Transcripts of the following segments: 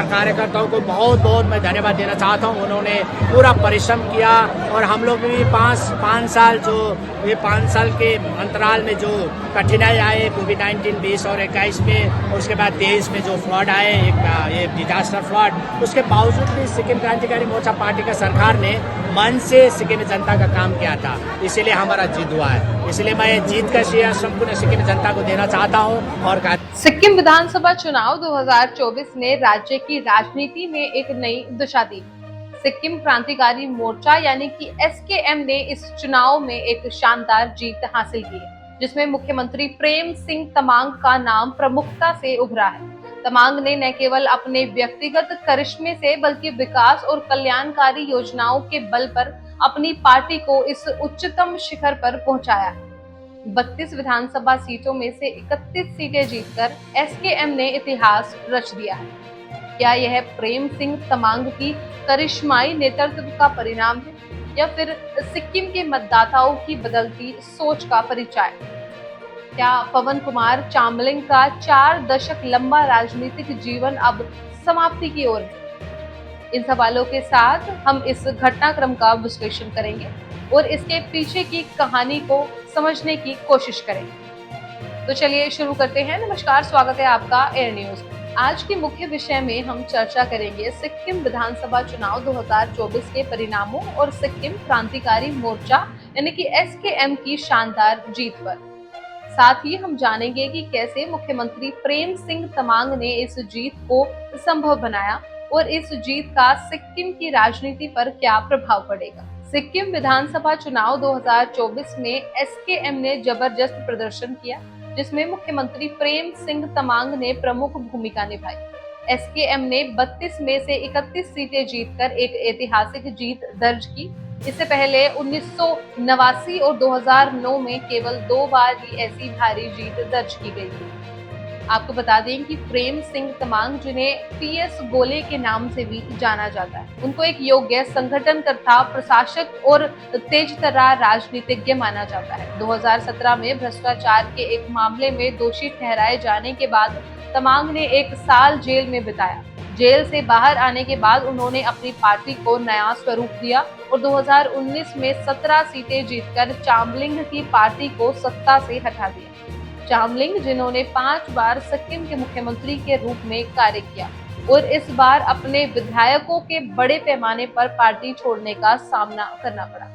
कार्यकर्ताओं को बहुत बहुत मैं धन्यवाद देना चाहता हूँ। उन्होंने पूरा परिश्रम किया और हम लोग भी पाँच साल के अंतराल में जो कठिनाई आए कोविड-19 20 और 21 में, और उसके बाद 23 में जो फ्लड आए, ये डिजास्टर फ्लड, उसके बावजूद भी सिक्किम क्रांतिकारी मोर्चा पार्टी का सरकार ने मन से सिक्किम जनता का काम किया था, इसीलिए हमारा जीत हुआ है। इसलिए मैं जीत का श्रेय संपूर्ण सिक्किम जनता को देना चाहता हूँ। और सिक्किम विधानसभा चुनाव 2024 ने राज्य की राजनीति में एक नई दिशा दी। सिक्किम क्रांतिकारी मोर्चा यानी कि एसकेएम ने इस चुनाव में एक शानदार जीत हासिल की है, जिसमें मुख्यमंत्री प्रेम सिंह तमांग का नाम प्रमुखता से उभरा है। तमांग ने न केवल अपने व्यक्तिगत करिश्मे से बल्कि विकास और कल्याणकारी योजनाओं के बल पर अपनी पार्टी को इस उच्चतम शिखर पर पहुंचाया है। 32 विधानसभा सीटों में से 31 सीटें जीतकर एसकेएम ने इतिहास रच दिया है। क्या यह प्रेम सिंह तमांग की करिश्माई नेतृत्व का परिणाम है या फिर सिक्किम के मतदाताओं की बदलती सोच का परिचय? क्या पवन कुमार चामलिंग का 4 दशक लंबा राजनीतिक जीवन अब समाप्ति की ओर है? इन सवालों के साथ हम इस घटनाक्रम का विश्लेषण करेंगे और इसके पीछे की कहानी को समझने की कोशिश करेंगे। तो चलिए शुरू करते हैं। नमस्कार, स्वागत है आपका एयर न्यूज में। आज के मुख्य विषय में हम चर्चा करेंगे सिक्किम विधानसभा चुनाव 2024 के परिणामों और सिक्किम क्रांतिकारी मोर्चा यानी कि एसकेएम की शानदार जीत पर। साथ ही हम जानेंगे कि कैसे मुख्यमंत्री प्रेम सिंह तमांग ने इस जीत को संभव बनाया और इस जीत का सिक्किम की राजनीति पर क्या प्रभाव पड़ेगा। सिक्किम विधानसभा चुनाव 2024 में एसकेएम ने जबरदस्त प्रदर्शन किया, जिसमें मुख्यमंत्री प्रेम सिंह तमांग ने प्रमुख भूमिका निभाई। एसकेएम ने 32 में से 31 सीटें जीतकर एक ऐतिहासिक जीत दर्ज की। इससे पहले 1989 और 2009 में केवल 2 बार ही ऐसी भारी जीत दर्ज की गई थी। आपको बता दें कि प्रेम सिंह तमांग, जिन्हें पीएस गोले के नाम से भी जाना जाता है, उनको एक योग्य संगठनकर्ता, प्रशासक और तेजतर्रा राजनीतिज्ञ माना जाता है। 2017 में भ्रष्टाचार के एक मामले में दोषी ठहराए जाने के बाद तमांग ने 1 साल जेल में बिताया। जेल से बाहर आने के बाद उन्होंने अपनी पार्टी को नया स्वरूप दिया और 2019 में 17 सीटें जीतकर चामलिंग की पार्टी को सत्ता से हटा दिया। चामलिंग, जिन्होंने 5 बार सिक्किम के मुख्यमंत्री के रूप में कार्य किया और इस बार अपने विधायकों के बड़े पैमाने पर पार्टी छोड़ने का सामना करना पड़ा।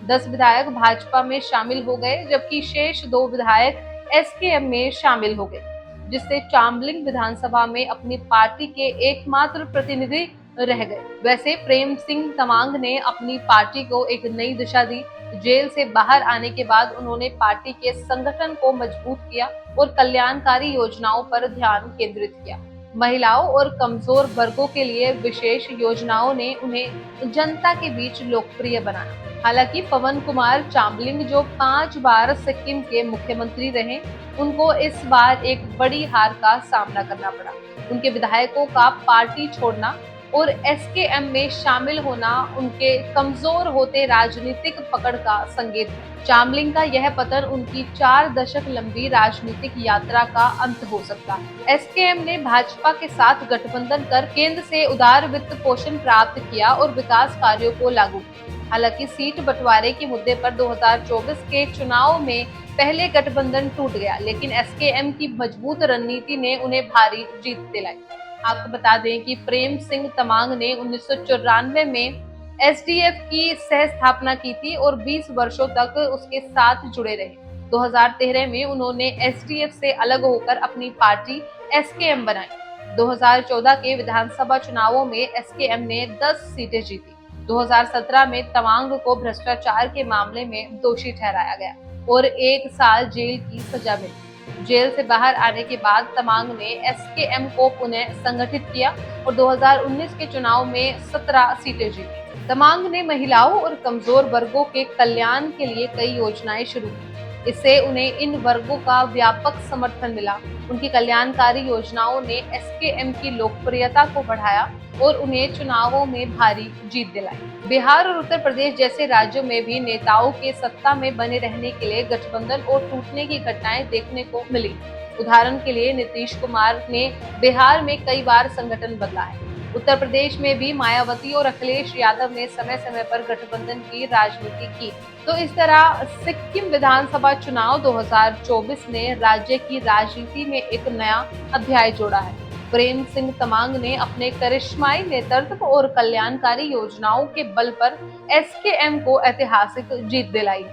10 विधायक भाजपा में शामिल हो गए, जबकि शेष 2 विधायक एसकेएम में शामिल हो गए, जिससे चामलिंग विधानसभा में अपनी पार्टी के एकमात्र प्रतिनिधि रह गए। वैसे प्रेम सिंह तमांग ने अपनी पार्टी को एक नई दिशा दी। जेल से बाहर आने के बाद उन्होंने पार्टी के संगठन को मजबूत किया और कल्याणकारी योजनाओं पर ध्यान केंद्रित किया। महिलाओं और कमजोर वर्गों के लिए विशेष योजनाओं ने उन्हें जनता के बीच लोकप्रिय बनाया। हालांकि पवन कुमार चामलिंग, जो 5 बार सिक्किम के मुख्यमंत्री रहे, उनको इस बार एक बड़ी हार का सामना करना पड़ा। उनके विधायकों का पार्टी छोड़ना और एसकेएम में शामिल होना उनके कमजोर होते राजनीतिक पकड़ का संकेत है। चामलिंग का यह पतन उनकी 4 दशक लंबी राजनीतिक यात्रा का अंत हो सकता है। एसकेएम ने भाजपा के साथ गठबंधन कर केंद्र से उदार वित्त पोषण प्राप्त किया और विकास कार्यों को लागू किया। हालांकि सीट बंटवारे के मुद्दे पर 2024 के चुनाव में पहले गठबंधन टूट गया, लेकिन एसकेएम की मजबूत रणनीति ने उन्हें भारी जीत दिलाई। आपको बता दें कि प्रेम सिंह तमांग ने 1994 में एसडीएफ की सह स्थापना की थी और 20 वर्षों तक उसके साथ जुड़े रहे। 2013 में उन्होंने एसडीएफ से अलग होकर अपनी पार्टी एसकेएम बनाई। 2014 के विधानसभा चुनावों में एसकेएम ने 10 सीटें जीती। 2017 में तमांग को भ्रष्टाचार के मामले में दोषी ठहराया गया और 1 साल जेल की सजा मिली। जेल से बाहर आने के बाद तमांग ने एसकेएम को पुनः संगठित किया और 2019 के चुनाव में 17 सीटें जीती। तमांग ने महिलाओं और कमजोर वर्गों के कल्याण के लिए कई योजनाएं शुरू की। इससे उन्हें इन वर्गों का व्यापक समर्थन मिला। उनकी कल्याणकारी योजनाओं ने एसकेएम की लोकप्रियता को बढ़ाया और उन्हें चुनावों में भारी जीत दिलाई। बिहार और उत्तर प्रदेश जैसे राज्यों में भी नेताओं के सत्ता में बने रहने के लिए गठबंधन और टूटने की घटनाएं देखने को मिली। उदाहरण के लिए नीतीश कुमार ने बिहार में कई बार संगठन बदला है। उत्तर प्रदेश में भी मायावती और अखिलेश यादव ने समय समय पर गठबंधन की राजनीति की। तो इस तरह सिक्किम विधानसभा चुनाव 2024 ने राज्य की राजनीति में एक नया अध्याय जोड़ा है। प्रेम सिंह तमांग ने अपने करिश्माई नेतृत्व और कल्याणकारी योजनाओं के बल पर एसकेएम को ऐतिहासिक जीत दिलाई।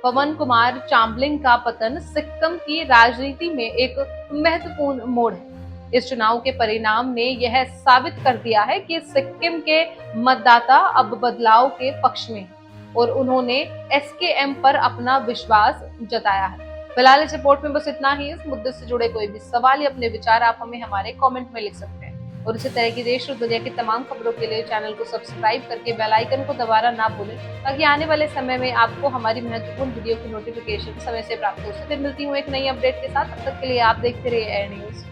पवन कुमार चामलिंग का पतन सिक्किम की राजनीति में एक महत्वपूर्ण मोड़ है। इस चुनाव के परिणाम ने यह साबित कर दिया है कि सिक्किम के मतदाता अब बदलाव के पक्ष में हैं और उन्होंने एसकेएम पर अपना विश्वास जताया है। फिलहाल इस रिपोर्ट में बस इतना ही। इस मुद्दे से जुड़े कोई भी सवाल या अपने विचार आप हमें हमारे कमेंट में लिख सकते हैं और इसी तरह की देश और दुनिया की तमाम खबरों के लिए चैनल को सब्सक्राइब करके बेल आइकन को दबाना ना भूलें, ताकि आने वाले समय में आपको हमारी महत्वपूर्ण वीडियो की नोटिफिकेशन समय से प्राप्त हो सके। फिर मिलती हूँ एक नई अपडेट के साथ। तब तक के लिए आप देखते रहिए एयर न्यूज।